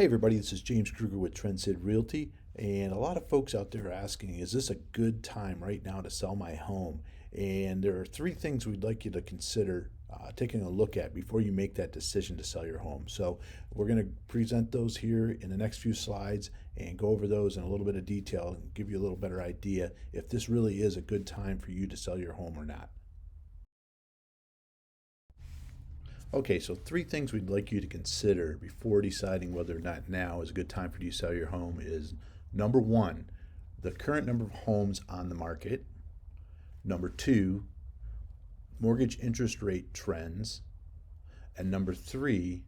Hey everybody, this is James Kruger with Trendsid Realty, and a lot of folks out there are asking, is this a good time right now to sell my home? And there are three things we'd like you to consider taking a look at before you make that decision to sell your home. So we're going to present those here in the next few slides and go over those in a little bit of detail and give you a little better idea if this really is a good time for you to sell your home or not. Okay, so three things we'd like you to consider before deciding whether or not now is a good time for you to sell your home is number one, the current number of homes on the market. Number two, mortgage interest rate trends. And number three,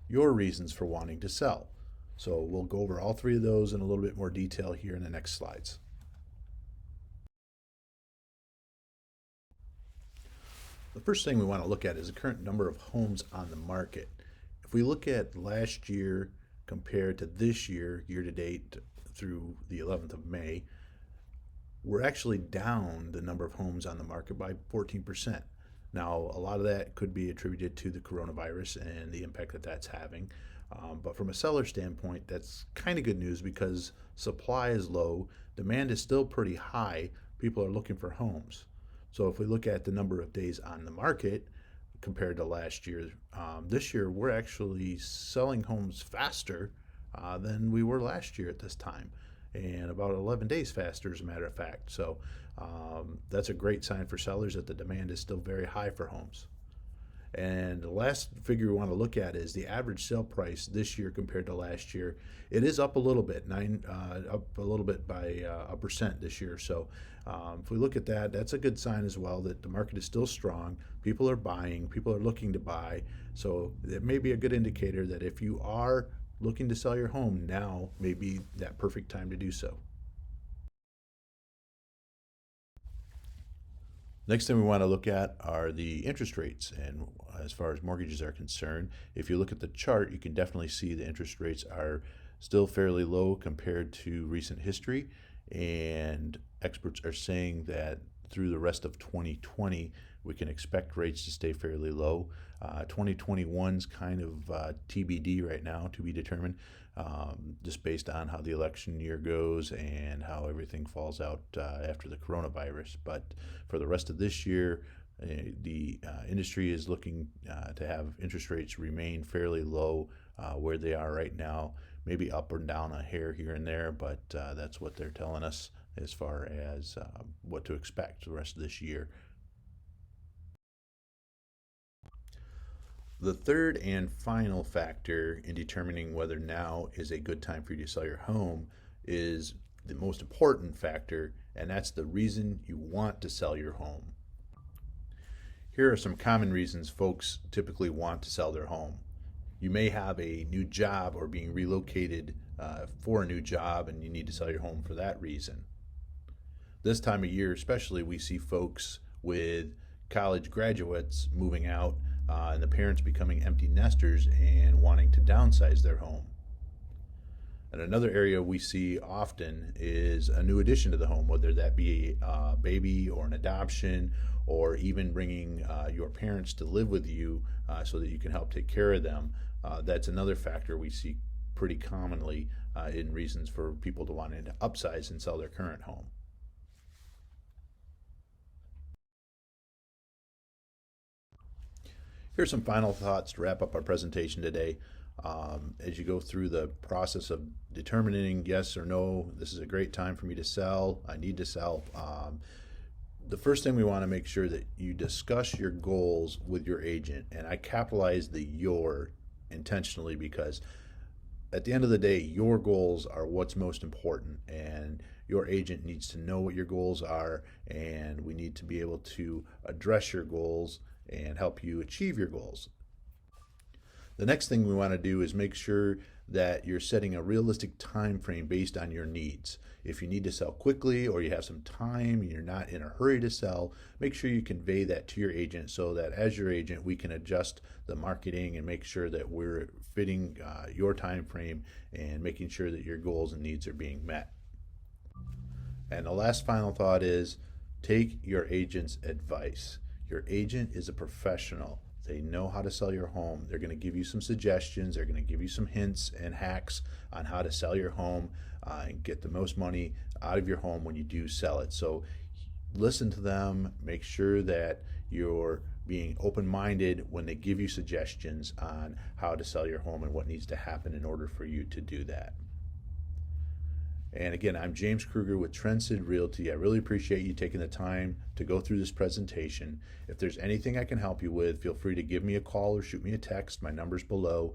your reasons for wanting to sell. So we'll go over all three of those in a little bit more detail here in the next slides. The first thing we want to look at is the current number of homes on the market. If we look at last year compared to this year, year to date through the 11th of May, we're actually down the number of homes on the market by 14%. Now, a lot of that could be attributed to the coronavirus and the impact that that's having. But from a seller standpoint, that's kind of good news because supply is low, demand is still pretty high, people are looking for homes. So if we look at the number of days on the market compared to last year, this year we're actually selling homes faster than we were last year at this time, and about 11 days faster, as a matter of fact. So that's a great sign for sellers that the demand is still very high for homes. And the last figure we want to look at is the average sale price this year compared to last year. It is up a little bit, up a little bit by a percent this year. So if we look at that, that's a good sign as well that the market is still strong. People are buying, people are looking to buy. So it may be a good indicator that if you are looking to sell your home, now may be that perfect time to do so. Next thing we want to look at are the interest rates, and as far as mortgages are concerned, if you look at the chart, you can definitely see the interest rates are still fairly low compared to recent history, and experts are saying that through the rest of 2020, we can expect rates to stay fairly low. 2021's kind of TBD right now, to be determined, just based on how the election year goes and how everything falls out after the coronavirus. But for the rest of this year, the industry is looking to have interest rates remain fairly low where they are right now, maybe up or down a hair here and there, but that's what they're telling us as far as what to expect the rest of this year. The third and final factor in determining whether now is a good time for you to sell your home is the most important factor, and that's the reason you want to sell your home. Here are some common reasons folks typically want to sell their home. You may have a new job or being relocated for a new job, and you need to sell your home for that reason. This time of year especially, we see folks with college graduates moving out and the parents becoming empty nesters and wanting to downsize their home. And another area we see often is a new addition to the home, whether that be a baby or an adoption, or even bringing your parents to live with you so that you can help take care of them. That's another factor we see pretty commonly in reasons for people to want to upsize and sell their current home. Here's some final thoughts to wrap up our presentation today. As you go through the process of determining yes or no, this is a great time for me to sell, I need to sell, the first thing we want to make sure that you discuss your goals with your agent. And I capitalize the "your" intentionally because at the end of the day, your goals are what's most important, and your agent needs to know what your goals are, and we need to be able to address your goals and help you achieve your goals. The next thing we want to do is make sure that you're setting a realistic time frame based on your needs. If you need to sell quickly or you have some time and you're not in a hurry to sell, make sure you convey that to your agent so that as your agent we can adjust the marketing and make sure that we're fitting your time frame and making sure that your goals and needs are being met. And the last final thought is take your agent's advice. Your agent is a professional. They know how to sell your home. They're going to give you some suggestions. They're going to give you some hints and hacks on how to sell your home and get the most money out of your home when you do sell it. So listen to them. Make sure that you're being open-minded when they give you suggestions on how to sell your home and what needs to happen in order for you to do that. And again, I'm James Kruger with Trendsid Realty. I really appreciate you taking the time to go through this presentation. If there's anything I can help you with, feel free to give me a call or shoot me a text. My number's below.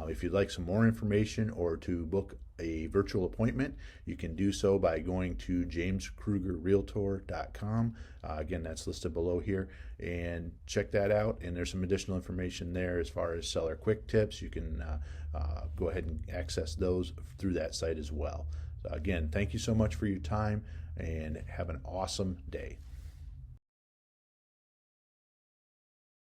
If you'd like some more information or to book a virtual appointment, you can do so by going to jameskrugerrealtor.com. Again, that's listed below here, and check that out. And there's some additional information there as far as seller quick tips. You can go ahead and access those through that site as well. Again, thank you so much for your time, and have an awesome day.